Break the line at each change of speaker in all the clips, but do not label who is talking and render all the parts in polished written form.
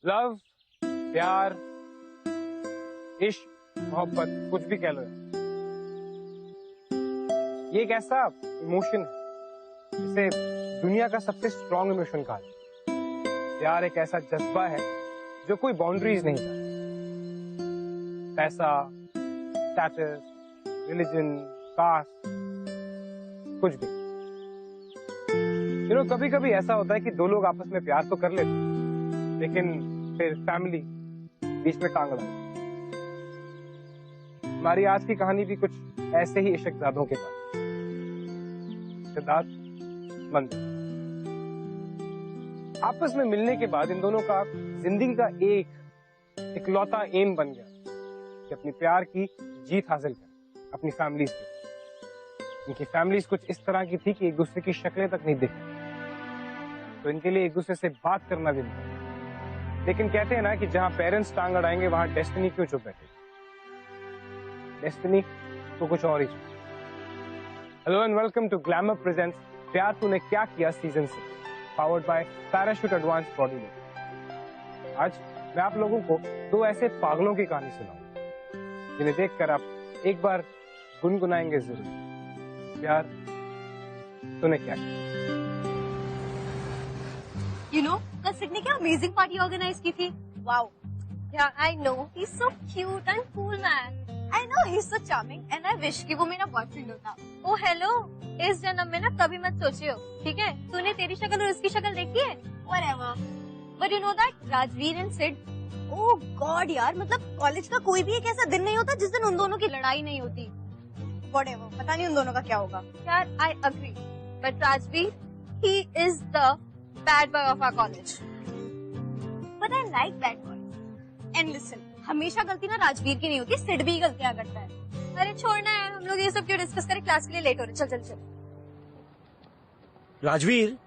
Love, प्यार, इश्क, मोहब्बत, कुछ भी कह लो यार, ये एक ऐसा इमोशन है जिसे दुनिया का सबसे स्ट्रॉन्ग इमोशन कहा जाता है। प्यार एक ऐसा जज्बा है जो कोई बाउंड्रीज नहीं जानता। पैसा, स्टेटस, रिलीजन, कास्ट, कुछ भी। कभी कभी ऐसा होता है कि दो लोग आपस में प्यार तो कर लेते हैं, लेकिन फिर फैमिली बीच में टांग अड़ा देती है। हमारी आज की कहानी भी कुछ ऐसे ही इश्कजादों के बाद। सिद्धार्थ, मंदिर। आपस में मिलने के बाद इन दोनों का जिंदगी का एक इकलौता एम बन गया कि अपनी प्यार की जीत हासिल करें अपनी फैमिलीज की। इनकी फैमिलीज कुछ इस तरह की थी कि एक दूसरे की शक्लें तक नहीं दिखती, तो इनके लिए एक दूसरे से बात करना भी नहीं। लेकिन कहते हैं ना कि जहां पेरेंट्स टांग अड़ाएंगे वहां डेस्टिनी क्यों चुप बैठेगी। डेस्टिनी तो कुछ और ही चुप। Hello and welcome to Glamour presents Pyaar Tune Kya Kiya season 6, powered by Parachute advance body lotion. आज मैं आप लोगों को दो ऐसे पागलों की कहानी सुनाऊंगा जिन्हें देखकर आप एक बार गुनगुनाएंगे जरूर। प्यार तूने क्या किया।
You know, कल सिड ने क्या अमेजिंग पार्टी ऑर्गेनाइज की थी। Wow. Yeah, I know. He's so cute and cool, man. I know he's so charming, and I wish कि वो मेरा बॉयफ्रेंड होता। Oh hello, इस जन्म में ना कभी मत सोचियो, ठीक है? तूने तेरी शक्ल और उसकी शक्ल देखी है? Whatever. But you know that Rajveer and Sid? Oh God यार, मतलब कॉलेज का कोई भी एक ऐसा दिन नहीं होता जिस दिन उन दोनों की लड़ाई नहीं होती। Whatever, पता नहीं उन दोनों का क्या होगा। यार, I agree. But Rajveer, he is the bad boy of our college. But I like bad boys. And listen, हमेशा गलती ना राजवीर की नहीं होती, सिड भी गलतियां करता है। अरे छोड़ना यार, हम लोग ये सब क्यों डिस्कस करें, क्लास के लिए लेट हो रहे। चल चल चल।
राजवीर,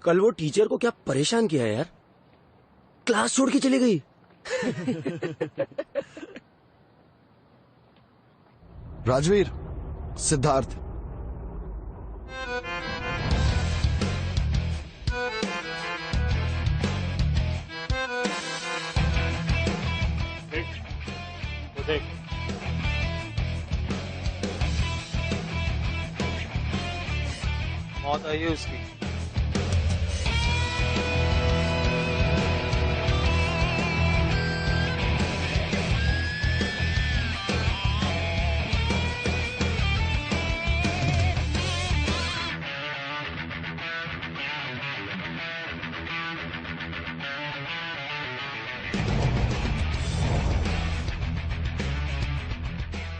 कल वो टीचर को क्या परेशान किया है यार, क्लास छोड़ के चली गई।
राजवीर, सिद्धार्थ।
देख,
मौत आई है उसकी।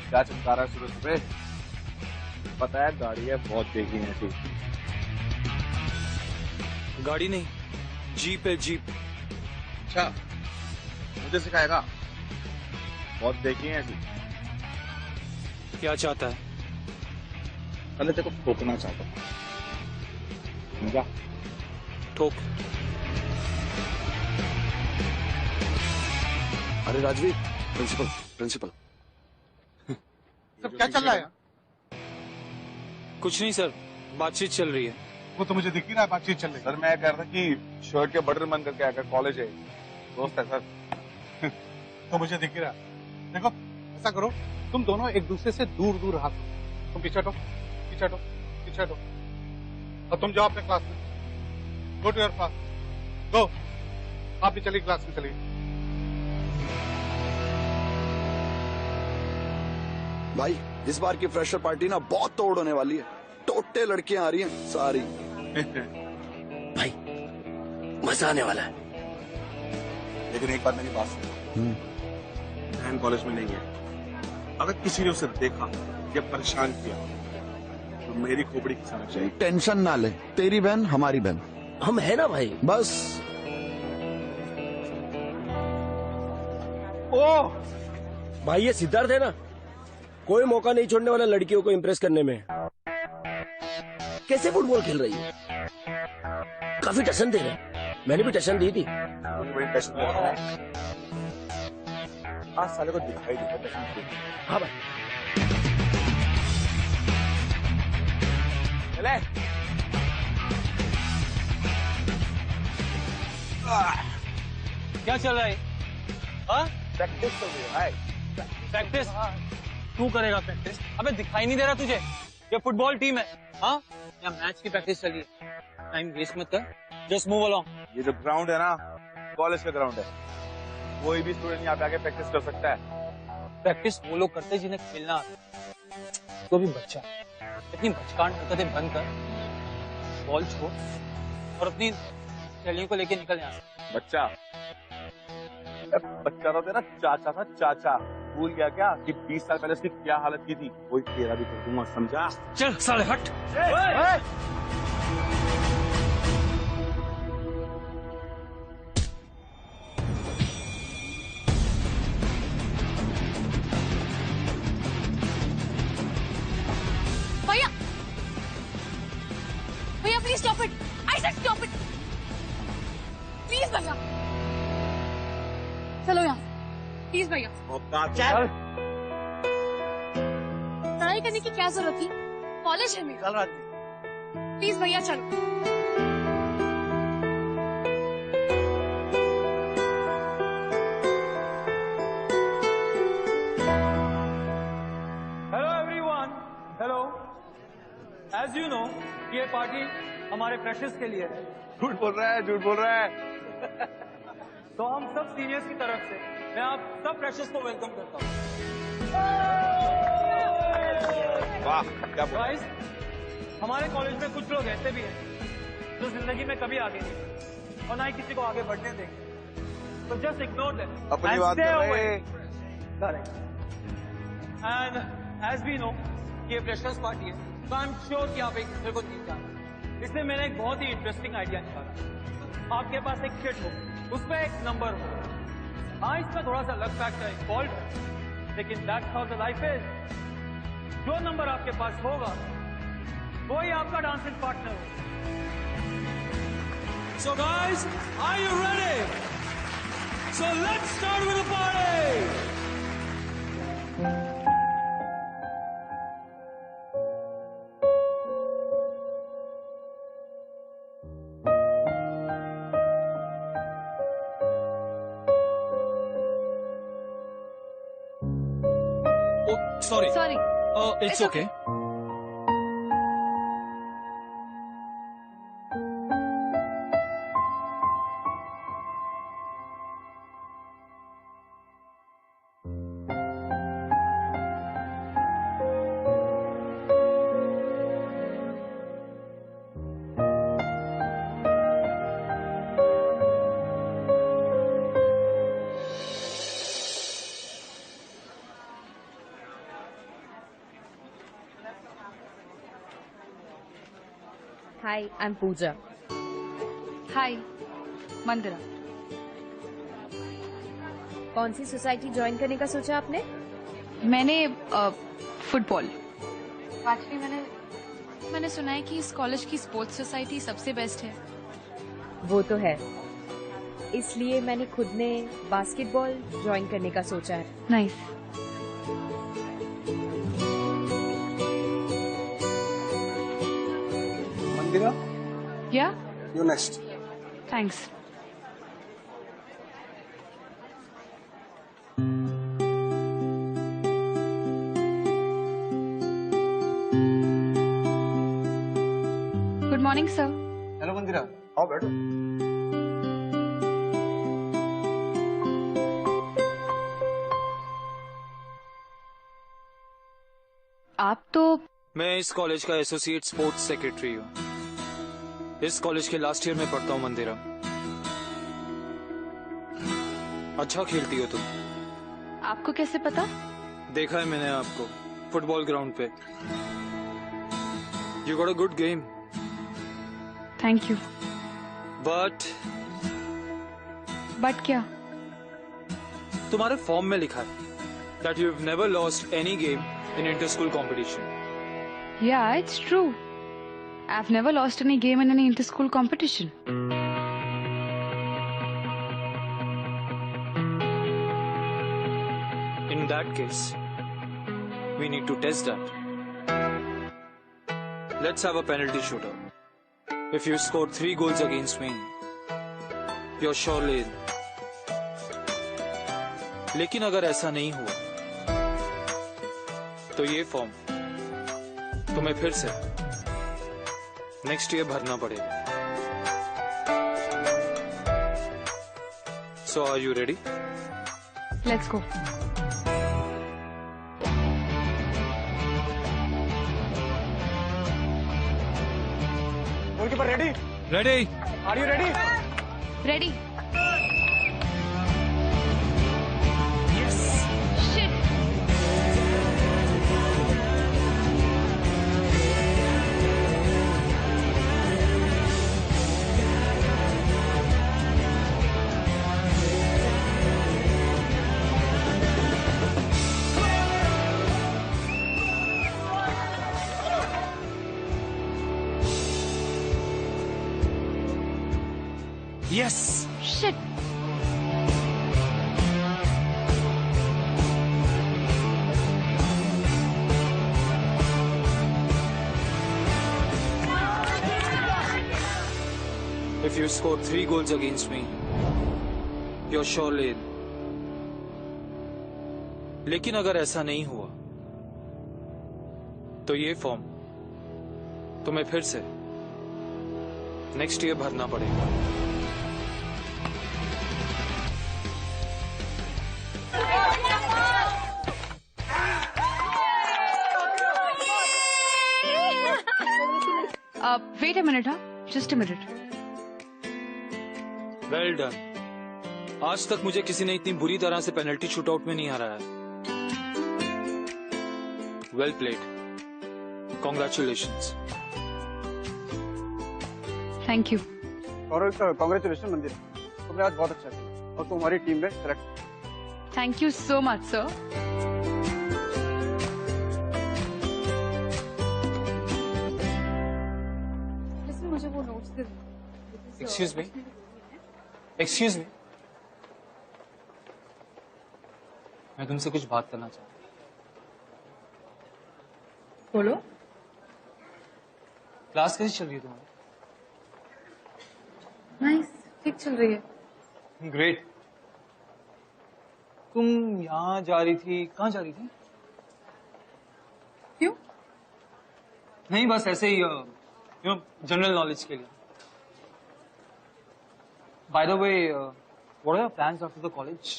क्या चमका रहा है सूरज पे? पता है गाड़ी है, बहुत देखी है ऐसी।
गाड़ी नहीं, जीप है, जीप।
अच्छा, मुझे सिखाएगा? बहुत देखी है ऐसी।
क्या चाहता है?
पहले तेरे को ठोकना चाहता हूँ। समझा?
ठोक।
अरे राजवीर, प्रिंसिपल प्रिंसिपल।
सब क्या चल रहा है?
कुछ नहीं सर, बातचीत चल रही है।
वो तो मुझे दिख ही रहा है बातचीत चल रही
सर मैं कह रहा था कि शर्ट के बटन बंद करके आकर कॉलेज है, दोस्त है सर।
तो मुझे दिख ही रहा है। देखो ऐसा करो, तुम दोनों एक दूसरे से दूर दूर हाथ दो। तुम पीछे हटो, पीछे हटो, पीछे हटो, और तुम जाओ अपने क्लास में। गो टू योर क्लास, गो। आप भी चलिए क्लास में, चलिए।
भाई, इस बार की फ्रेशर पार्टी ना बहुत तोड़ होने वाली है। टोटे लड़कियां आ रही हैं सारी।
भाई, मजा आने वाला है।
लेकिन एक बात मेरी बात सुनो, बहन कॉलेज में नहीं है। अगर किसी ने उसे देखा या परेशान किया तो मेरी खोपड़ी खिसाना चाहिए।
टेंशन ना ले, तेरी बहन हमारी बहन।
हम है ना भाई।
बस।
ओह
भाई, ये सिद्धार्थ है ना, कोई मौका नहीं छोड़ने वाला लड़कियों को इम्प्रेस करने में। कैसे फुटबॉल खेल रही है, काफी टशन दे रहे। मैंने भी टशन दी थी।
आज साले को दिखाई देता है।
हाँ भाई,
चले।
क्या चल रहा है? हाँ?
प्रैक्टिस कर रही है।
प्रैक्टिस? तू करेगा प्रैक्टिस? अबे दिखाई नहीं दे रहा तुझे? ये फुटबॉल टीम है, हाँ? या मैच की प्रैक्टिस चल रही है? टाइम वेस्ट मत कर, जस्ट मूव अलोंग।
ये जो ग्राउंड है ना, कॉलेज का ग्राउंड है। कोई भी स्टूडेंट यहाँ पे आके प्रैक्टिस कर सकता है।
प्रैक्टिस वो लोग करते हैं जिन्हें खेलना आता है। तो भी बच्चा, इतनी बचकान हरकतें बंद कर, बॉल छोड़ और अपनी सहेलियों को लेके निकल यहाँ।
बच्चा तो तेरा चाचा था, चाचा। भूल गया क्या कि 20 साल पहले उसकी क्या हालत की थी? वही तेरा भी कर दूंगा, समझा?
चल साले हट।
भैया भैया please stop it, I said stop it please भैया। चलो यहाँ प्लीज भैया। लड़ाई करने की क्या जरूरत थी? कॉलेज है मेरा। प्लीज भैया चलो।
Hello everyone, hello. As you know, ये पार्टी हमारे फ्रेशर्स के लिए है।
झूठ बोल रहा है, झूठ बोल रहा है।
तो हम सब सीनियर्स की तरफ से मैं आप सब फ्रेशर्स को वेलकम करता हूँ।
वाह, क्या बोला?
गाइस, हमारे कॉलेज में कुछ लोग ऐसे भी हैं जो जिंदगी में कभी आगे नहीं बढ़े और ना ही किसी को आगे बढ़ने देंगे। तो जस्ट इग्नोर देम
अपनी बात कर रहे।
Correct. And as we know, ये फ्रेशर्स पार्टी है, तो आई एम श्योर कि आप एक दूसरे को नहीं जानते। इसलिए मैंने एक बहुत ही इंटरेस्टिंग आइडिया निकाला। आपके पास एक शीट हो, उसमें एक नंबर हो। हाँ, इसमें थोड़ा सा लक फैक्टर इन्वॉल्व है, लेकिन that's how the life is. जो नंबर आपके पास होगा वो ही आपका डांसिंग पार्टनर होगा। So guys, are you ready? So let's start with the party. Sorry.
Sorry.
It's okay.
Hi, I'm Pooja.
हाय मंदिरा।
कौन सी सोसाइटी ज्वाइन करने का सोचा आपने?
मैंने फुटबॉल। एक्चुअली मैंने सुना है कि इस कॉलेज की स्पोर्ट्स सोसाइटी सबसे बेस्ट है।
वो तो है, इसलिए मैंने खुद ने बास्केटबॉल ज्वाइन करने का सोचा है।
Nice.
Mandira,
yeah
you next.
Thanks. Good morning sir.
Hello Mandira, आओ बैठो।
आप तो
मैं इस कॉलेज का एसोसिएट स्पोर्ट्स सेक्रेटरी हूँ। इस कॉलेज के लास्ट ईयर में पढ़ता हूँ मंदिरा। अच्छा खेलती हो तुम।
आपको कैसे पता?
देखा है मैंने आपको फुटबॉल ग्राउंड पे। You got a good game.
Thank you.
But
क्या?
तुम्हारे फॉर्म में लिखा है that you've never lost any game in inter-school competition.
Yeah, it's true. I've never lost any game in any inter-school competition.
In that case, we need to test that. Let's have a penalty shootout. If you score 3 goals against me, you're surely in. लेकिन अगर ऐसा नहीं हुआ तो ये form तुम्हें फिर से नेक्स्ट ईयर भरना पड़ेगा। So are you ready?
Let's go.
Goalkeeper ready?
Ready.
Are you ready?
Ready.
Yes.
Shit.
If you score 3 goals against me, you're surely in. लेकिन अगर ऐसा नहीं हुआ तो ये फॉर्म तुम्हें फिर से नेक्स्ट ईयर भरना पड़ेगा।
Wait a minute, huh? Just a minute.
Well done. आज तक मुझे किसी ने इतनी बुरी तरह से पेनल्टी शूटआउट में नहीं हराया। Well played. Congratulations.
Thank you.
और कांग्रेचुलेशन मंदिर, तुमने आज बहुत अच्छा किया और तुम हमारी टीम में select.
Thank you so much, sir. Listen, मुझे वो notes दे दो।
Excuse me. Excuse me. मैं तुमसे कुछ बात करना चाहता हूँ।
बोलो।
क्लास कैसी चल रही है तुम्हारी?
नाइस, ठीक चल रही है।
ग्रेट। तुम यहाँ जा रही थी, कहाँ जा रही थी?
क्यों?
नहीं, बस ऐसे ही जनरल नॉलेज के लिए। By the way, what are your plans after the college?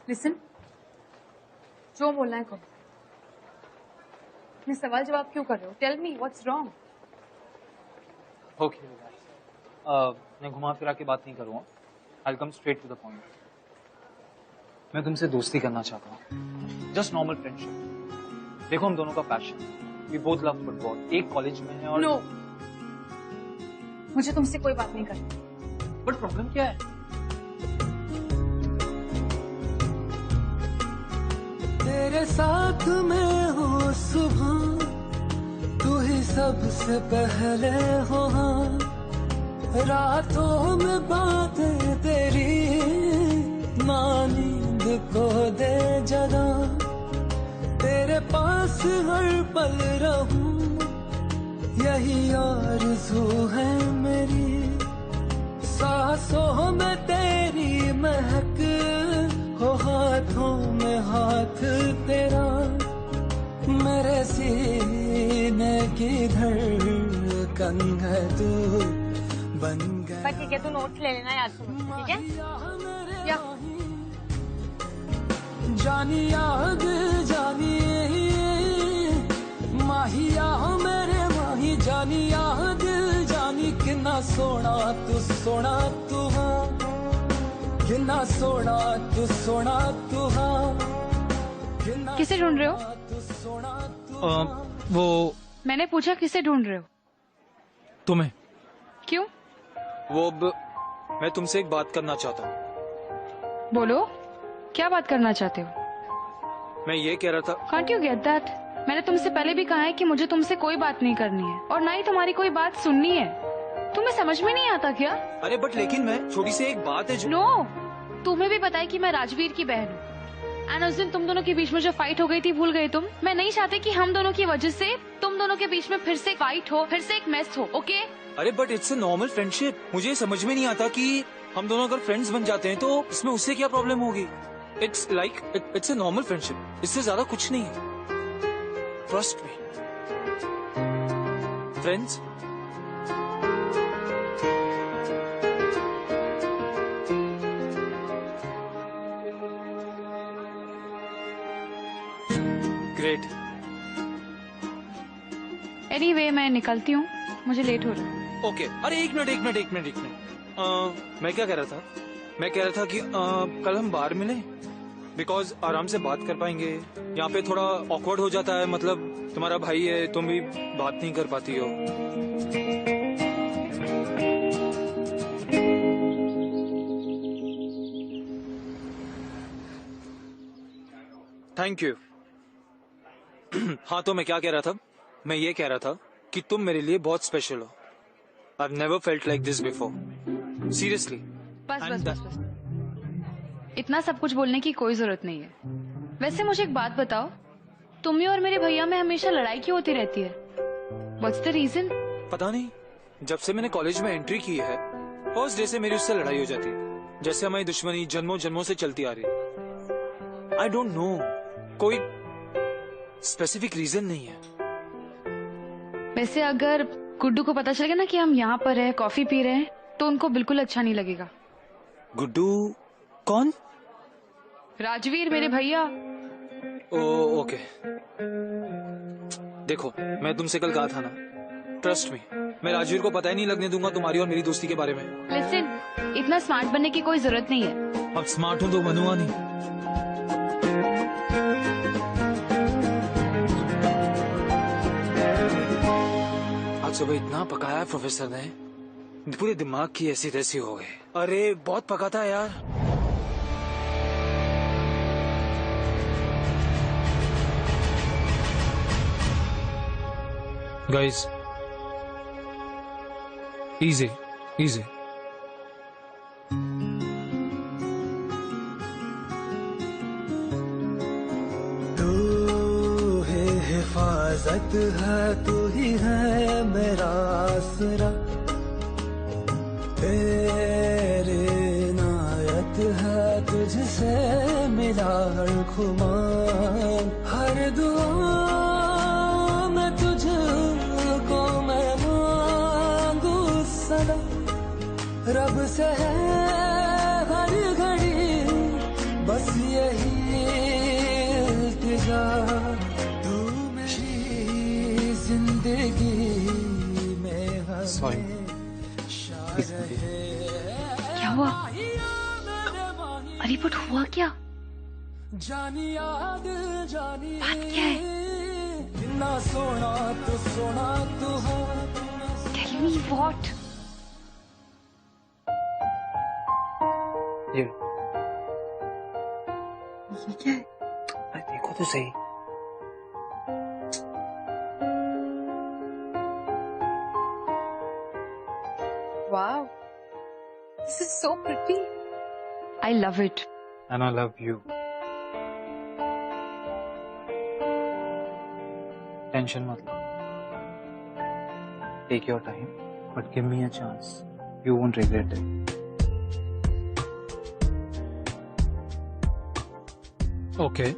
Listen, जो बोलना है कहो। ये सवाल जवाब क्यों कर रहे हो? Tell me what's wrong.
Okay, मैं घुमा फिरा के बात नहीं करूँगा। I'll come straight to the point. मैं तुमसे दोस्ती करना चाहता हूँ। Just normal friendship. देखो हम दोनों का passion, we both love football. एक कॉलेज में है और
No. मुझे तुमसे कोई बात नहीं करनी।
बट प्रॉब्लम क्या है?
तेरे साथ मैं हूँ सुबह, तू ही सबसे पहले हो, रातों में बातें तेरी ना नींद को दे जगा, तेरे पास हर पल रहूं यही आरज़ू है मेरी, सांसों में तेरी महक हो, हाथों में हाथ तेरा, मेरे सीने की धड़कन है तू बन गया।
ठीक है, तू नोट्स ले लेना याद से, ठीक है? या
जानी याद जानी माहिया मेरे माही, जानी याद जानी कितना सोना तू हाँ, कितना सोना तू हाँ।
किसे ढूंढ रहे हो?
वो
मैंने पूछा किसे ढूंढ रहे हो?
तुम्हें।
क्यों?
वो मैं तुमसे एक बात करना चाहता हूँ।
बोलो, क्या बात करना चाहते हो?
मैं ये कह रहा था।
Can't you get that? मैंने तुमसे पहले भी कहा है कि मुझे तुमसे कोई बात नहीं करनी है और ना ही तुम्हारी कोई बात सुननी है। तुम्हें समझ में नहीं आता क्या?
अरे बट लेकिन मैं छोटी सी एक बात है जो।
नो, तुम्हें भी पता है कि मैं राजवीर की बहन हूँ। एंड उस दिन तुम दोनों के बीच में जो फाइट हो गई थी, भूल गए तुम? मैं नहीं चाहती कि हम दोनों की वजह से तुम दोनों के बीच में फिर से फाइट हो, फिर से एक मेस हो, ओके?
अरे but it's a normal friendship. मुझे समझ में नहीं आता कि हम दोनों अगर फ्रेंड्स बन जाते हैं तो इसमें उससे क्या प्रॉब्लम होगी? It's like it's a normal friendship, इससे ज्यादा कुछ नहीं है। Trust me friends. Great.
Anyway मैं निकलती हूँ, मुझे लेट हो रहा है।
ओके अरे एक मिनट। मैं क्या कह रहा था? मैं कह रहा था कि कल हम बाहर मिलें, बिकॉज आराम से बात कर पाएंगे। यहाँ पे थोड़ा ऑकवर्ड हो जाता है, मतलब तुम्हारा भाई है, तुम भी बात नहीं कर पाती हो। Thank you. हाँ तो मैं क्या कह रहा था? मैं ये कह रहा था कि तुम मेरे लिए बहुत स्पेशल हो। I've never felt like this before. Seriously.
बस। इतना सब कुछ बोलने की कोई जरूरत नहीं है। वैसे मुझे एक बात बताओ, तुम्हें और मेरे भैया में हमेशा लड़ाई क्यों होती रहती है? What's the reason?
पता नहीं, जब से मैंने कॉलेज में एंट्री की है, फर्स्ट डे से मेरी उससे लड़ाई हो जाती है, जैसे हमारी दुश्मनी जन्मों जन्मों से चलती आ रही है। I don't know, कोई स्पेसिफिक रीजन नहीं है।
वैसे अगर गुड्डू को पता चलेगा ना कि हम यहाँ पर हैं, कॉफी पी रहे हैं, तो उनको बिल्कुल अच्छा नहीं लगेगा।
गुड्डू कौन?
राजवीर, मेरे भैया।
ओके। देखो मैं तुमसे कल कहा था ना, ट्रस्ट मी, मैं राजवीर को पता ही नहीं लगने दूंगा तुम्हारी और मेरी दोस्ती के बारे में।
लिसन, इतना स्मार्ट बनने की कोई जरूरत नहीं है।
अब स्मार्ट हूं तो बनूंगा नहीं। आज सुबह इतना पकाया प्रोफेसर ने, पूरे दिमाग की ऐसी तैसी हो गई। अरे बहुत पका था यार। Guys easy easy.
हिफाजत है, तू ही है मेरा आसरा, तेरे नायत है, तुझसे मिला हर खुमान, हर दुआ में तुझको मैं मांगू सदा, रब से है हर घड़ी बस यही इल्तिजा,
क्या हुआ? अरे बट हुआ क्या? बात क्या है? Tell me what?
ये क्या है? अरे देखो तो सही।
Wow, this is so pretty. I love it.
And I love you. Tension मत लो. Take your time, but give me a chance. You won't regret it. Okay.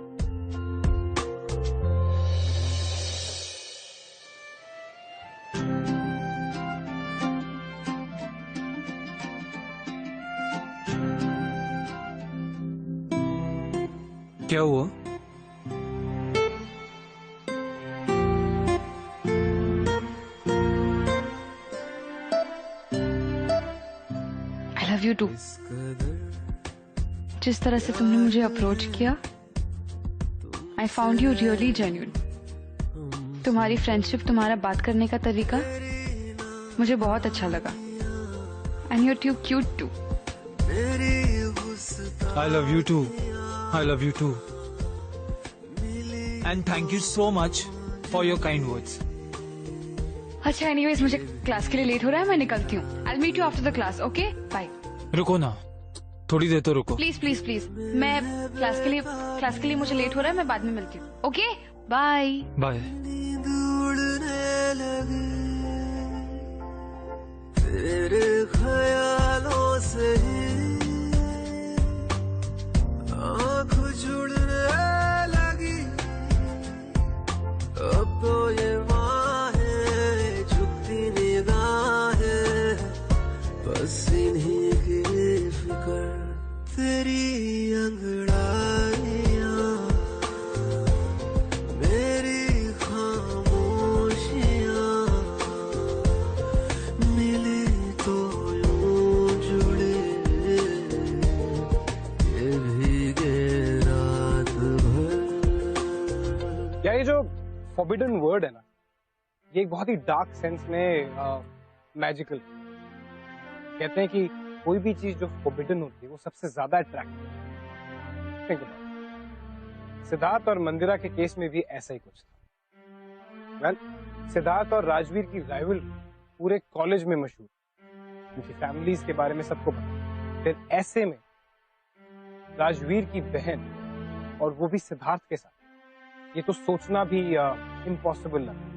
क्या हुआ?
I love you too. जिस तरह से तुमने मुझे अप्रोच किया, I found you really genuine. तुम्हारी फ्रेंडशिप, तुम्हारा बात करने का तरीका मुझे बहुत अच्छा लगा. And you're too cute too.
I love you too. I love you too. And thank you so much for your kind words.
अच्छा, anyways मुझे क्लास के लिए लेट हो रहा है, मैं निकलती हूँ. I'll meet you after the class, okay? Bye.
रुको ना, थोड़ी देर तो रुको.
प्लीज प्लीज प्लीज, मैं क्लास के लिए मुझे लेट हो रहा है, मैं बाद में मिलती हूँ. Okay, bye
bye.
तेरे ख्यालों से अब तो ये बाहें झुकती निगाहें बस इन्हीं की फिक्र तेरी अंगड़ाइयां मेरी खामोशियां मिली तो यूं जुड़े ये भीगे रात भर।
या ये जो फॉरबिडन वर्ड है ना, ये एक बहुत ही डार्क सेंस में मैजिकल। कहते हैं कि कोई भी चीज जो फॉरबिडन होती है वो सबसे ज्यादा अट्रैक्टिव है। सिद्धार्थ और मंदिरा के केस में भी ऐसा ही कुछ था। वेल, सिद्धार्थ और राजवीर की राइवलरी पूरे कॉलेज में मशहूर, उनकी फैमिलीज के बारे में सबको पता। फिर ऐसे में राजवीर की बहन और वो भी सिद्धार्थ के साथ, ये तो सोचना भी इम्पॉसिबल लगा।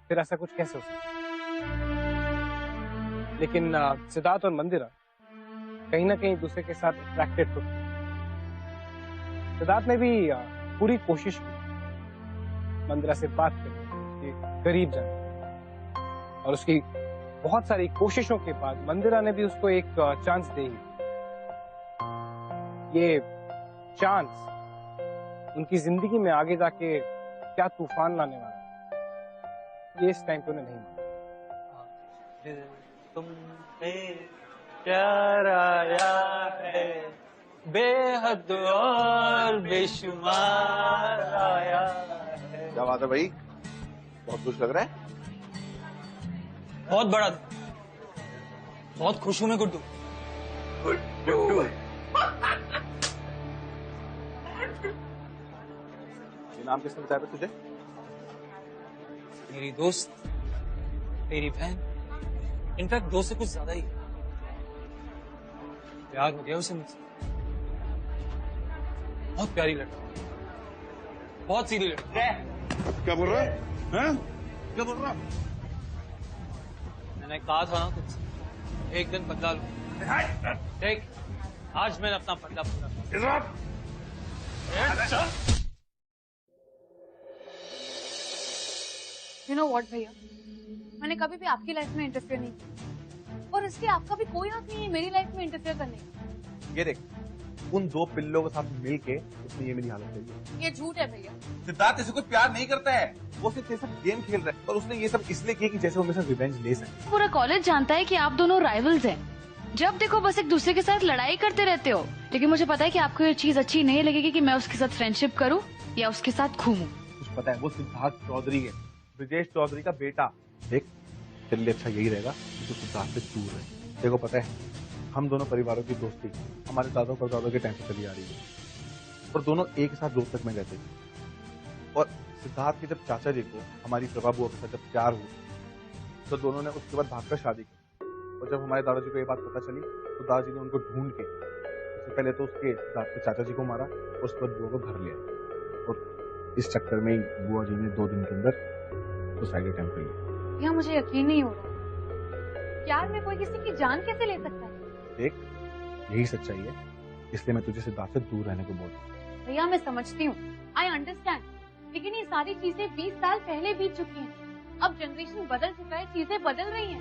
फिर ऐसा कुछ कैसे हो सकता? लेकिन सिद्धार्थ और मंदिरा कहीं ना कहीं दूसरे के साथ अट्रैक्टेड तो थे। सिद्धार्थ ने भी पूरी कोशिश की मंदिरा से बात करने, करीब जाने, और उसकी बहुत सारी कोशिशों के बाद मंदिरा ने भी उसको एक चांस दे ही। ये चांस उनकी जिंदगी में आगे जाके क्या तूफान लाने वाला है, ये इस टाइम पे उन्हें नहीं मालूम।
तुम पे प्यार आया है बेहद और बेशुमार आया है।
क्या बात है भाई, बहुत खुश लग रहा है।
बहुत बड़ा, बहुत खुश हूं मैं गुड्डू।
गुड्डू ये नाम किसने बताया तुझे?
मेरी दोस्त, मेरी बहन, इनफैक्ट दोस्त से कुछ ज्यादा ही। प्यार हो गया उसे मुझसे। बहुत प्यारी लड़की, बहुत सीधी लड़की।
क्या बोल रहा है? क्या बोल रहा है?
मैंने कहा था ना तुझसे, एक दिन बदला लूं। देख, आज मैंने अपना बदला पूरा किया।
You know what, भैया, मैंने कभी भी आपकी लाइफ में इंटरफेयर नहीं किया, और इसलिए आपका भी कोई हक नहीं है मेरी लाइफ में इंटरफेयर करने का।
ये देख, उन दो पिल्लों के साथ मिलके उसने ये मेरी हालत करी है।
ये झूठ है भैया।
सिद्धार्थ ऐसे कोई प्यार नहीं करता है, वो सिर्फ तेरे साथ गेम खेल रहा है, और उसने ये सब इसलिए किया कि जैसे वो मेरे साथ रिवेंज ले सके।
पूरा कॉलेज जानता है कि आप दोनों राइवल्स हैं। जब देखो बस एक दूसरे के साथ लड़ाई करते रहते हो। लेकिन मुझे पता है कि आपको ये चीज अच्छी नहीं लगेगी कि मैं उसके साथ फ्रेंडशिप करूं या उसके साथ घूमूं।
कुछ पता है, वो सिद्धार्थ चौधरी है, ब्रजेश चौधरी का बेटा। देख, तेरे लिए अच्छा यही रहेगा कि तू सिद्धार्थ से दूर रहे। देखो पता है, हम दोनों परिवारों की दोस्ती हमारे दादा परदादा के टाइम से चली आ रही है, और दोनों एक साथ रोहतक में रहते थे। और सिद्धार्थ के जब चाचा जी को हमारी प्रभा बुआ के साथ जब प्यार हुआ, तो दोनों ने उसके बाद भागकर शादी की। और जब हमारे दादाजी को ये बात पता चली, तो दादाजी ने उनको ढूंढ के सबसे पहले तो उसके सिद्धार्थ के चाचा जी को मारा, और उसके बाद बुआ को घर लिया। और इस चक्कर में ही बुआ जी ने 2 दिन के अंदर सुसाइड अटेम्प्ट कर लिया।
भैया मुझे यकीन नहीं हो रहा, प्यार में कोई किसी की जान कैसे ले सकता है?
देख, यही सच्चाई है, इसलिए मैं तुझे सिद्धार्थ से दूर रहने को बोल रहा हूँ।
भैया मैं समझती हूँ, आई अंडरस्टैंड, लेकिन ये सारी चीजें 20 साल पहले बीत चुकी हैं। अब जनरेशन बदल चुका है, चीजें बदल रही हैं।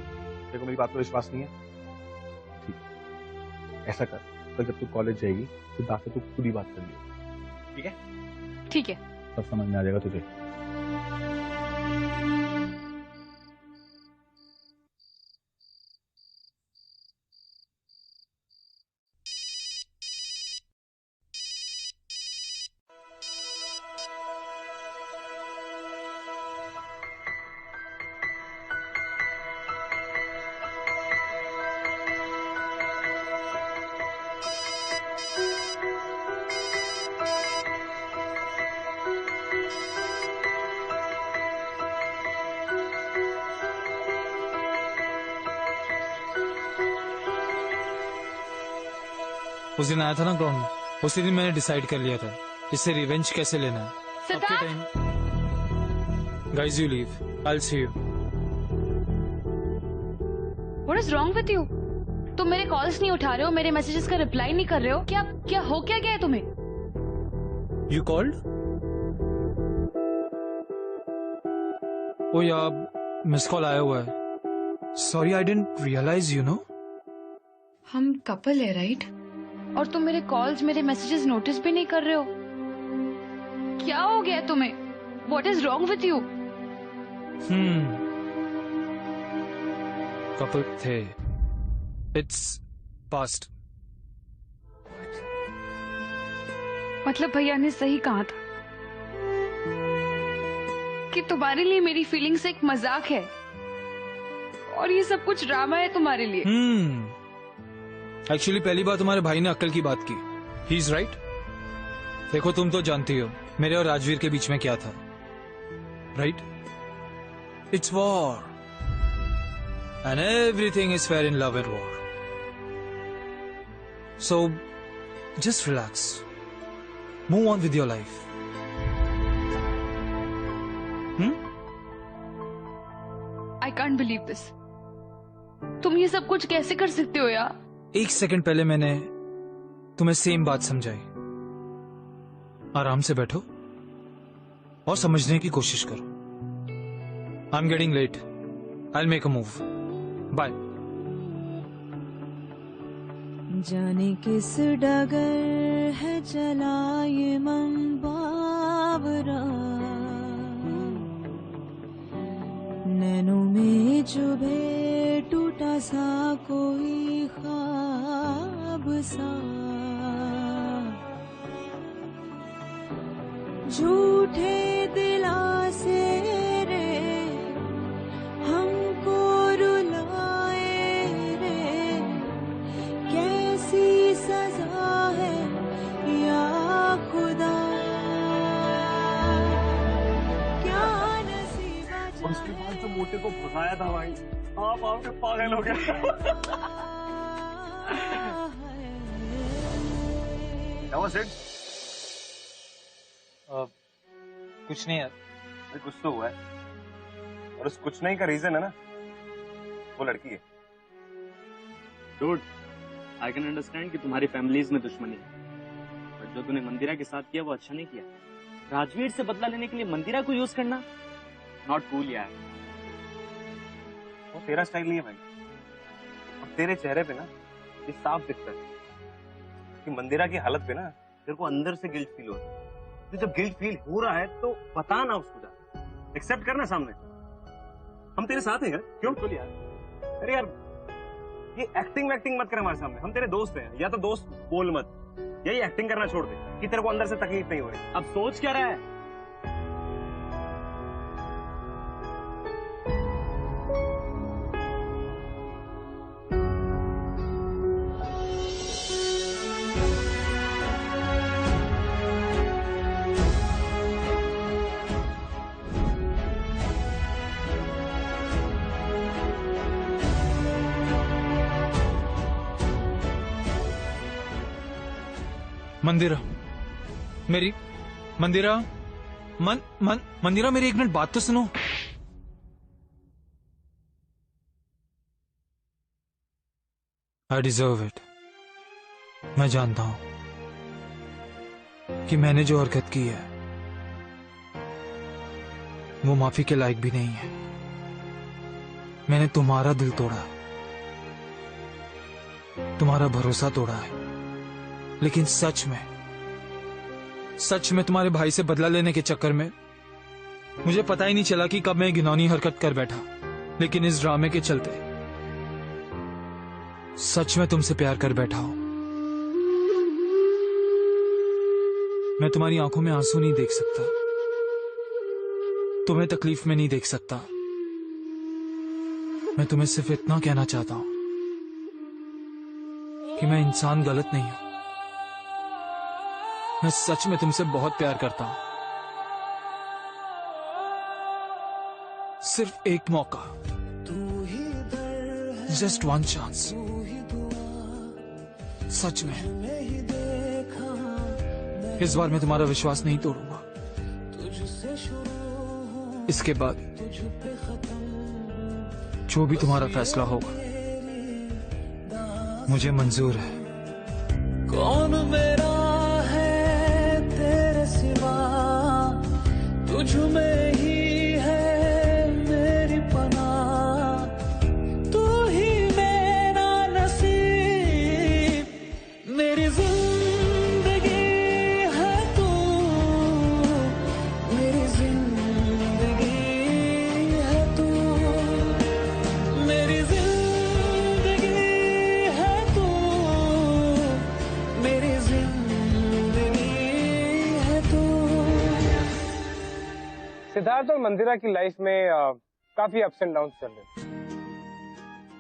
देखो, मेरी बात पर विश्वास नहीं है? ठीक, ऐसा कर, कल जब तू कॉलेज जाएगी सिद्धार्थ से तू खुद ही बात कर लियो, ठीक है?
ठीक है,
सब समझ में आ जाएगा तुझे।
उस दिन आया था ना ग्राउंड में, उसी दिन मैंने डिसाइड कर लिया था इससे रिवेंज कैसे लेना है। Guys you leave, I will see you.
What is wrong with you? तुम मेरे कॉल्स नहीं उठा रहे हो, मेरे मैसेजेस का रिप्लाई नहीं कर रहे हो। क्या क्या हो क्या गया है तुम्हें?
You called? ओ यार, मिस कॉल आया हुआ है। Sorry, I didn't realise, you know.
हम कपल है, राइट? और तुम मेरे कॉल्स, मेरे मैसेजेस नोटिस भी नहीं कर रहे हो। क्या हो गया तुम्हें? What is wrong with you?
Couple थे, इट्स पास्ट।
मतलब भैया ने सही कहा था कि तुम्हारे लिए मेरी फीलिंग्स एक मजाक है और ये सब कुछ ड्रामा है तुम्हारे लिए।
एक्चुअली पहली बार तुम्हारे भाई ने अक्ल की बात की। He is right. देखो, तुम तो जानती हो मेरे और राजवीर के बीच में क्या था, right? It's war and everything is fair in love and war. So just relax, move on with your life.
I can't believe this. तुम ये सब कुछ कैसे कर सकते हो यार?
एक सेकंड पहले मैंने तुम्हें सेम बात समझाई। आराम से बैठो और समझने की कोशिश करो। I am getting late, I will make a move. Bye.
जाने किस डगर है चला ये मन बावरा, नैनों में चुभे टूटा सा कोई ख्वाब सा, झूठे दिलासे रे हमको रुलाए रे, कैसी सजा है या खुदा, क्या नसीबा
उसके बाद जो मोटे को फंसाया था भाई, आप आपके पागल हो गए।
कुछ नहीं यार।
कुछ तो हुआ है, और उस कुछ नहीं का रीजन है ना, वो लड़की है।
डूड, आई कैन अंडरस्टैंड कि तुम्हारी फैमिलीज में दुश्मनी है, पर जो तूने मंदिरा के साथ किया वो अच्छा नहीं किया। राजवीर से बदला लेने के लिए मंदिरा को यूज करना नॉट कूल यार।
वो तेरा स्टाइल नहीं है भाई, और तेरे चेहरे पे ना ये साफ दिखता है कि मंदिरा की हालत पे ना तेरे को अंदर से गिल्ट फील हो रहा है। तो जब गिल्ट फील हो रहा है तो बता ना उसको, जा एक्सेप्ट करना सामने। हम तेरे साथ हैं यार, क्यों? बिल्कुल यार। अरे यार, ये एक्टिंग वैक्टिंग मत कर हमारे सामने, हम तेरे दोस्त हैं। या तो दोस्त बोल मत, यही एक्टिंग करना छोड़ दे कि तेरे को अंदर से तकलीफ नहीं हो रही।
अब सोच क्या रहा है?
मंदिरा, मेरी मंदिरा, मंदिरा, मेरी एक मिनट बात तो सुनो। I deserve it. मैं जानता हूं कि मैंने जो हरकत की है वो माफी के लायक भी नहीं है। मैंने तुम्हारा दिल तोड़ा, तुम्हारा भरोसा तोड़ा है, लेकिन सच में तुम्हारे भाई से बदला लेने के चक्कर में मुझे पता ही नहीं चला कि कब मैं घिनौनी हरकत कर बैठा। लेकिन इस ड्रामे के चलते सच में तुमसे प्यार कर बैठा हूं। मैं तुम्हारी आंखों में आंसू नहीं देख सकता, तुम्हें तकलीफ में नहीं देख सकता। मैं तुम्हें सिर्फ इतना कहना चाहता हूं कि मैं इंसान गलत नहीं हूं। मैं सच में तुमसे बहुत प्यार करता हूं। सिर्फ एक मौका, जस्ट वन चांस। सच में इस बार मैं तुम्हारा विश्वास नहीं तोड़ूंगा। इसके बाद जो भी तुम्हारा फैसला होगा मुझे मंजूर है।
कौन मेरा सिवा तुझ में ही है
सिद्धार्थ और मंदिरा की लाइफ में काफी अप्स एंड डाउन चल रहे थे।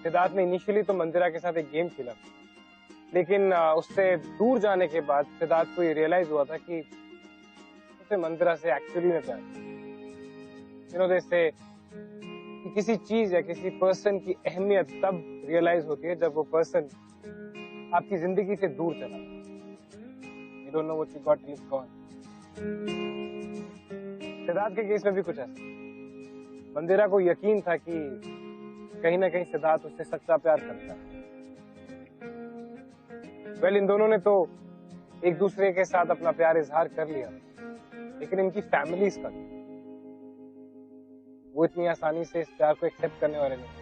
सिद्धार्थ ने इनिशियली तो मंदिरा के साथ एक गेम खेला, लेकिन उससे दूर जाने के बाद सिद्धार्थ को ये रियलाइज हुआ था कि उसे मंदिरा से एक्चुअली में प्यार। कि किसी चीज या किसी पर्सन की अहमियत तब रियलाइज होती है जब वो पर्सन आपकी जिंदगी से दूर चला। You don't know what you got till it's gone. Siddharth के केस में भी कुछ ऐसा। मंदिरा को यकीन था कि कहीं ना कहीं सिद्धार्थ उससे सच्चा प्यार करता है। वेल, इन दोनों ने तो एक दूसरे के साथ अपना प्यार इजहार कर लिया, लेकिन इनकी फैमिलीज का वो इतनी आसानी से इस प्यार को एक्सेप्ट करने वाले नहीं।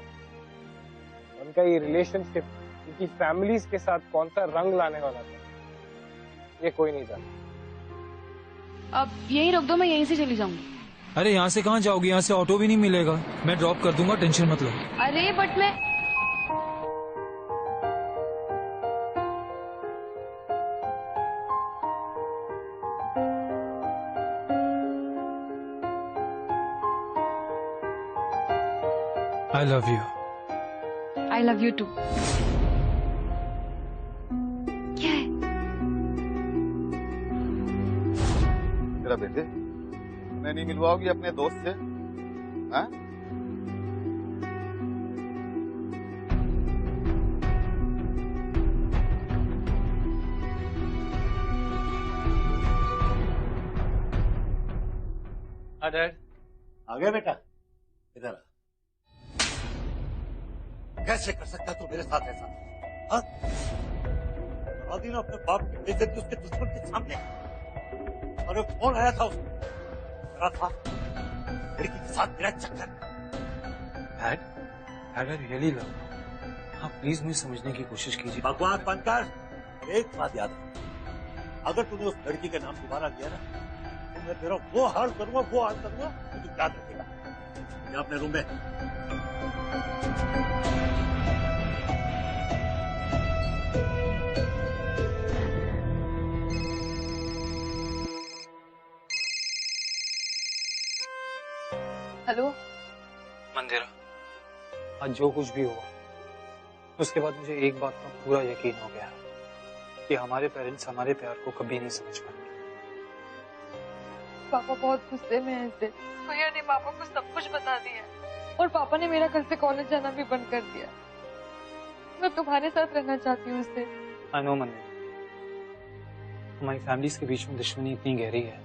उनका ये रिलेशनशिप इनकी फैमिलीज के साथ कौन सा रंग लाने वाला था, ये कोई नहीं जानता।
अब यहीं रोक दो, मैं यहीं से चली जाऊंगी।
अरे यहाँ से कहाँ जाओगी? यहाँ से ऑटो भी नहीं मिलेगा। मैं ड्रॉप कर दूंगा, टेंशन मत लो।
अरे बट मैं
I love you.
I love you too. क्या है?
तेरा बेटे तुम्हें नहीं मिलवाओगी अपने दोस्त से? हाँ?
डैड
आ गया बेटा, इधर आ। कैसे कर सकता तू मेरे साथ ऐसा? हाँ? दादी ने अपने बाप की बेइज्जती उसके दुश्मन के सामने, और एक फोन आया था उसको, करा था लड़की के साथ मेरा चक्कर।
Dad, dad I really love. आप प्लीज मुझे समझने की कोशिश कीजिए।
बकवास बंद कर। एक बात याद रख, अगर तूने उस लड़की का नाम दोबारा लिया ना, तो मैं तेरा वो हाल करूंगा तो तू याद रखेगा। जा अपने रूम में।
हेलो
मंदिरा, आज जो कुछ भी हुआ उसके बाद मुझे एक बात का पूरा यकीन हो गया कि हमारे पेरेंट्स हमारे प्यार को कभी नहीं समझ पाएंगे।
पापा बहुत गुस्से में हैं इससे। भैया ने पापा को सब कुछ बता दिया और पापा ने मेरा कल से कॉलेज जाना भी बंद कर दिया। मैं तुम्हारे साथ रहना चाहती हूँ उससे।
आई नो मंदिरा, हमारी फैमिलीज के बीच में दुश्मनी इतनी गहरी है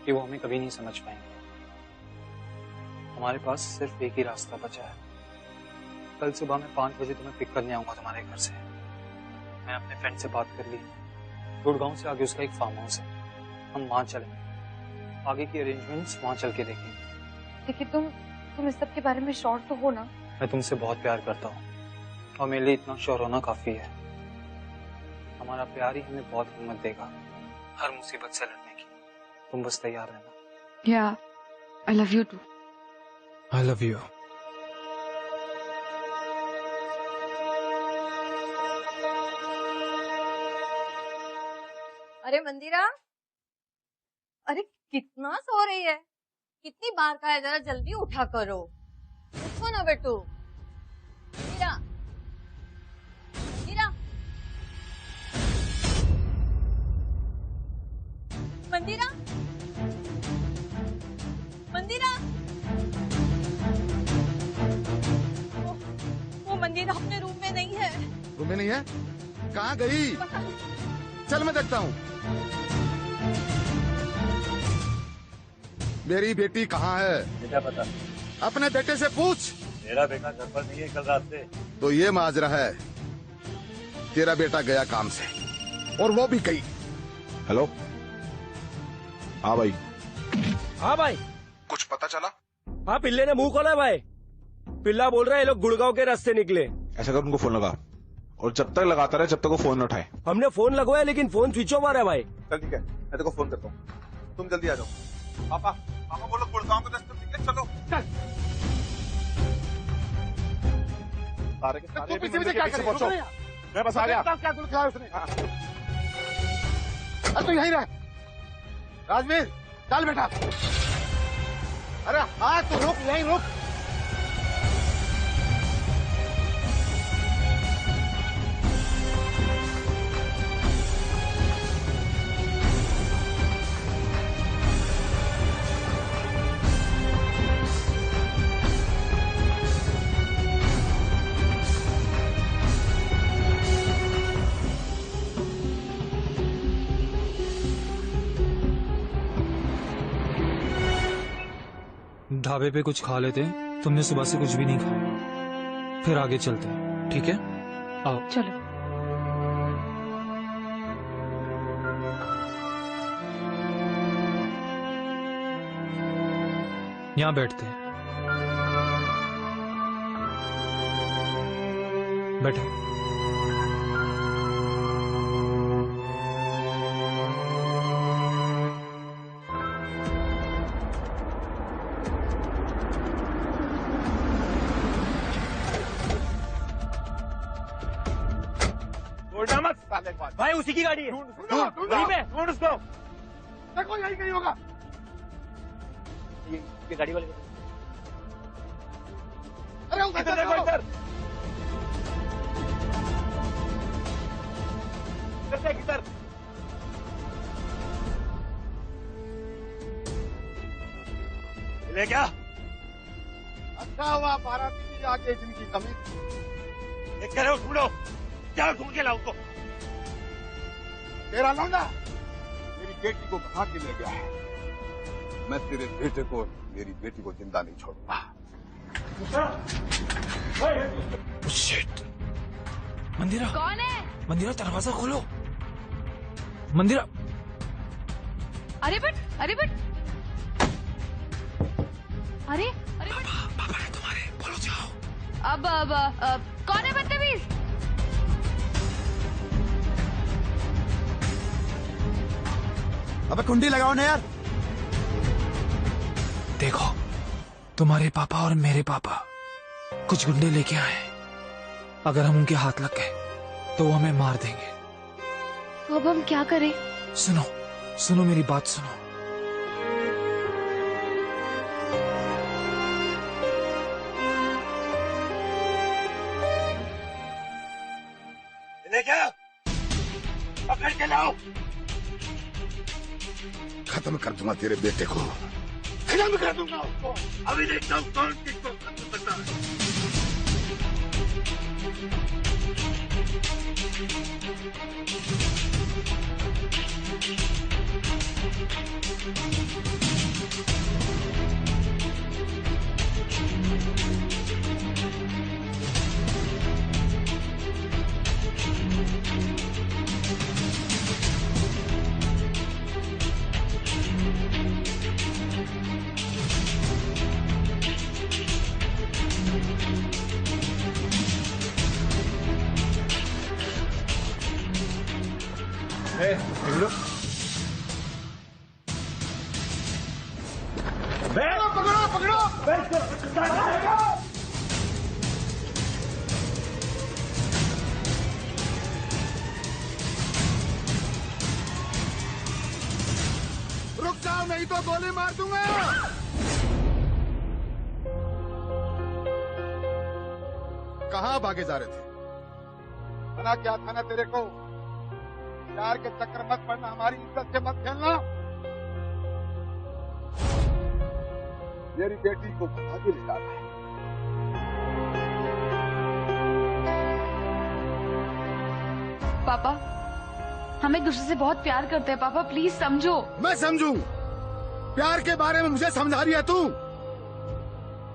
कि वो हमें कभी नहीं समझ पाएंगे। हमारे पास सिर्फ एक ही रास्ता बचा है। कल सुबह मैं 5 बजे तुम्हें पिक करने आऊंगा तुम्हारे घर से। मैं अपने फ्रेंड से बात कर ली, गुड़गांव से आगे उसका एक फार्म हाउस है, हम वहां चलेंगे। आगे की अरेंजमेंट्स वहां चल के देखेंगे।
लेकिन तुम इस सब के बारे में श्योर तो हो ना?
मैं तुमसे बहुत प्यार करता हूँ और मेरे लिए इतना श्योर होना काफी है। हमारा प्यार ही हमें बहुत हिम्मत देगा हर मुसीबत से लड़ने की। तुम बस तैयार रहना।
या I love you too.
I love you.
अरे मंदिरा, अरे कितना सो रही है? कितनी बार का है, जरा जल्दी उठा करो। उठो ना बेटू। मंदिरा, मंदिरा, मंदिरा, मंदिरा। वो मंदिरा अपने रूम में नहीं है।
रूम में नहीं है? कहाँ गई? चल मैं देखता हूँ। मेरी बेटी कहाँ है?
क्या पता?
अपने बेटे से पूछ।
मेरा बेटा घर पर नहीं है कल रात से।
तो ये माजरा है, तेरा बेटा गया काम से और वो भी गई। हेलो, हाँ भाई।
हाँ भाई,
कुछ पता चला?
हाँ, पिल्ले ने मुंह खोला है भाई। पिल्ला बोल रहा है ये लोग गुड़गांव के रास्ते निकले।
ऐसा कर, उनको फोन लगा और जब तक लगाता रहे जब तक वो फोन न उठाए।
हमने फोन लगवाया लेकिन फोन स्विच ऑफ आ रहा है भाई।
चल ठीक है, मैं तेरे को फोन करता हूँ, तुम जल्दी आ जाओ। पापा, पापा बोलो गुड़गांव के रास्ते निकले, चलो चल। सारे के सारे पीछे क्या कर रहे हो? मैं बस आ गया। क्या दिखाया उसने? अरे तो यहीं रह। राजवीर, चल बेटा। अरे हाँ तो रुक, यहीं रुक।
ढाबे पे कुछ खा लेते हैं, तुमने सुबह से कुछ भी नहीं खाया, फिर आगे चलते हैं, ठीक है? आओ
चलो।
यहाँ बैठते हैं। बैठो।
भाई उसी की गाड़ी है। वहीं पे ढूंढ उसको। देखो यही कहीं होगा।
ये गाड़ी वाले।
अरे उधर देखो, इधर। इधर।
ले क्या?
अच्छा हुआ बाराती की आगे जिनकी कमी थी।
एक कह रहे हो ढूंढो, जाओ ढूंढ के लाओ उसको।
तेरा लौंडा मेरी बेटी को कहाँ के ले गया है। मैं तेरे बेटे को, मेरी बेटी को जिंदा नहीं छोड़ूंगा।
शिट। मंदिरा
कौन है?
मंदिरा दरवाजा खोलो। मंदिरा।
अरे बट अरे
पापा है तुम्हारे, बोलो जाओ।
अब कौन है बदतमीज?
अबे कुंडी लगाओ ना यार।
देखो, तुम्हारे पापा और मेरे पापा कुछ गुंडे लेके आए। अगर हम उनके हाथ लग गए तो वो हमें मार देंगे।
तो अब हम क्या करें?
सुनो मेरी बात सुनो।
ले क्या? पकड़ के लाओ।
खत्म कर दूंगा तेरे बेटे को। खत्म कर दूंगा उसको।
अभी देखता हूँ कौन किसको खत्म करता है।
पकड़ो। रुक जाओ नहीं तो गोली मार दूंगा। कहाँ भागे जा रहे थे? मना क्या था ना तेरे को? प्यार के चक्कर मत पड़ना, हमारी इज्जत से मत खेलना। मेरी बेटी को आगे ले जाना है।
पापा, हम एक दूसरे से बहुत प्यार करते हैं पापा, प्लीज समझो।
मैं समझूं? प्यार के बारे में मुझे समझा रही है तू?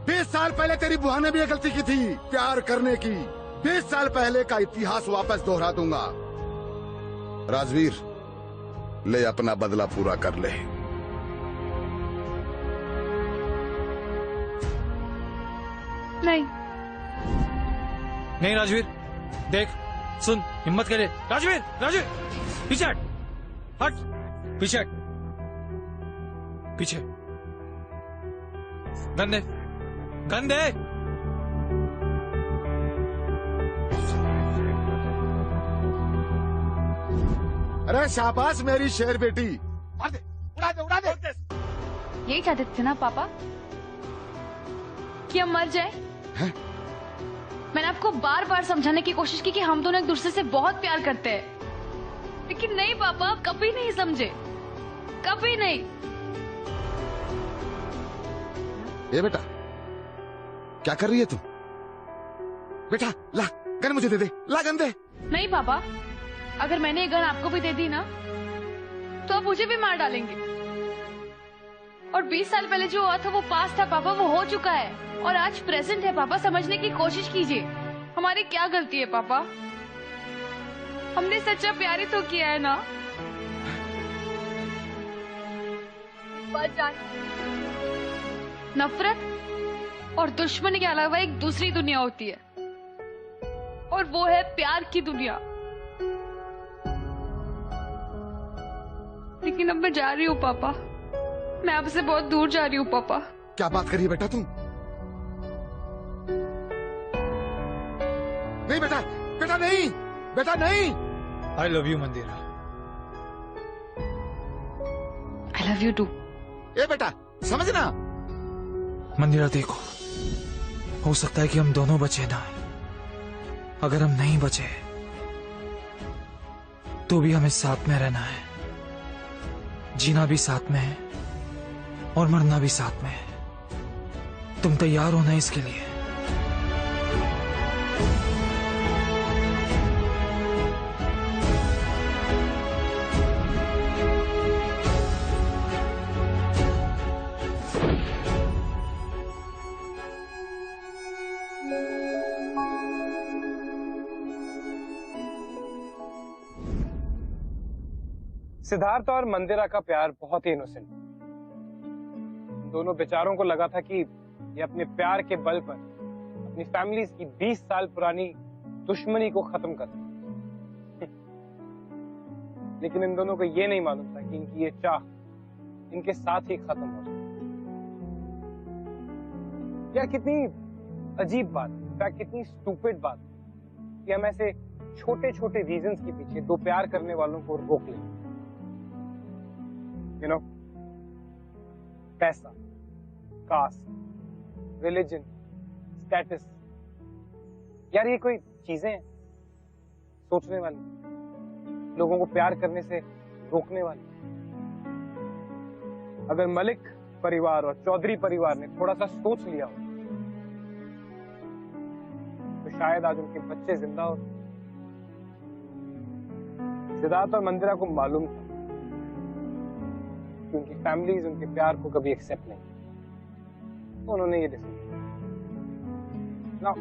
20 साल पहले तेरी बुआ ने भी एक गलती की थी, प्यार करने की। 20 साल पहले का इतिहास वापस दोहरा दूंगा। राजवीर, ले अपना बदला पूरा कर ले।
नहीं राजवीर, देख सुन, हिम्मत करे। राजवीर पीछे हट, पीछे हट, पीछे। गंदे
अरे शाबाश मेरी शेर बेटी। मार दे, उड़ा दे।
यही चाहते थे ना पापा, कि हम मर जाए? मैंने आपको बार बार समझाने की कोशिश की कि हम दोनों एक दूसरे से बहुत प्यार करते हैं, लेकिन नहीं पापा, आप कभी नहीं समझे, कभी नहीं।
ए बेटा, क्या कर रही है तू? बेटा ला गन मुझे दे दे, ला गन दे।
नहीं पापा, अगर मैंने ये गन आपको भी दे दी ना तो आप मुझे भी मार डालेंगे। और 20 साल पहले जो हुआ था वो पास्ट था पापा, वो हो चुका है और आज प्रेजेंट है पापा। समझने की कोशिश कीजिए, हमारी क्या गलती है पापा? हमने सच्चा प्यार ही तो किया है ना। नफरत और दुश्मनी के अलावा एक दूसरी दुनिया होती है और वो है प्यार की दुनिया। लेकिन अब मैं जा रही हूँ पापा, मैं आपसे बहुत दूर जा रही हूँ पापा।
क्या बात करिए बेटा तुम? नहीं बेटा, बेटा नहीं, बेटा नहीं।
I love you Mandira.
I love you too.
ए बेटा समझना।
मंदिरा देखो, हो सकता है कि हम दोनों बचे ना। अगर हम नहीं बचे तो भी हमें साथ में रहना है, जीना भी साथ में है और मरना भी साथ में है। तुम तैयार हो ना इसके लिए?
सिद्धार्थ और मंदिरा का प्यार बहुत ही इनोसेंट। दोनों बेचारों को लगा था कि ये अपने प्यार के बल पर अपनी फैमिलीज की 20 साल पुरानी दुश्मनी को खत्म कर दें। लेकिन इन दोनों को ये नहीं मालूम था कि इनकी ये चाह इनके साथ ही खत्म हो जाए। यार कितनी अजीब बात, इनफैक्ट कितनी स्टूपिड बात कि हम ऐसे छोटे छोटे रीजंस के पीछे दो प्यार करने वालों को रोक लें। You know, पैसा, कास्ट, रिलीजन, स्टेटस, यार ये कोई चीजें हैं सोचने वाली, लोगों को प्यार करने से रोकने वाली? अगर मलिक परिवार और चौधरी परिवार ने थोड़ा सा सोच लिया हो तो शायद आज उनके बच्चे जिंदा हो। सिद्धार्थ और मंदिरा को मालूम था कि उनकी फैमिलीज उनके प्यार को कभी एक्सेप्ट नहीं, तो उन्होंने ये डिसीजन लिया।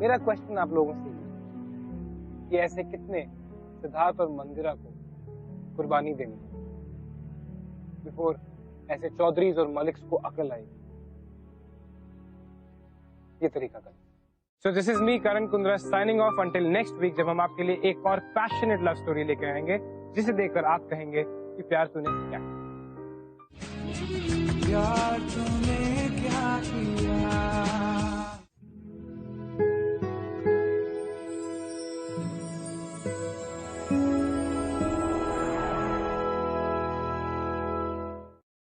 मेरा क्वेश्चन आप लोगों से कि ऐसे कितने सिद्धार्थ और मंदिरा को कुर्बानी देनी बिफोर ऐसे चौधरीज और मलिक्स को अकल आई ये तरीका कर। So this is me Karan Kundra signing off until next week, जब हम आपके लिए एक और पैशनेट लव स्टोरी लेकर आएंगे जिसे देखकर आप कहेंगे कि प्यार तूने क्या
प्यार तूने क्या किया।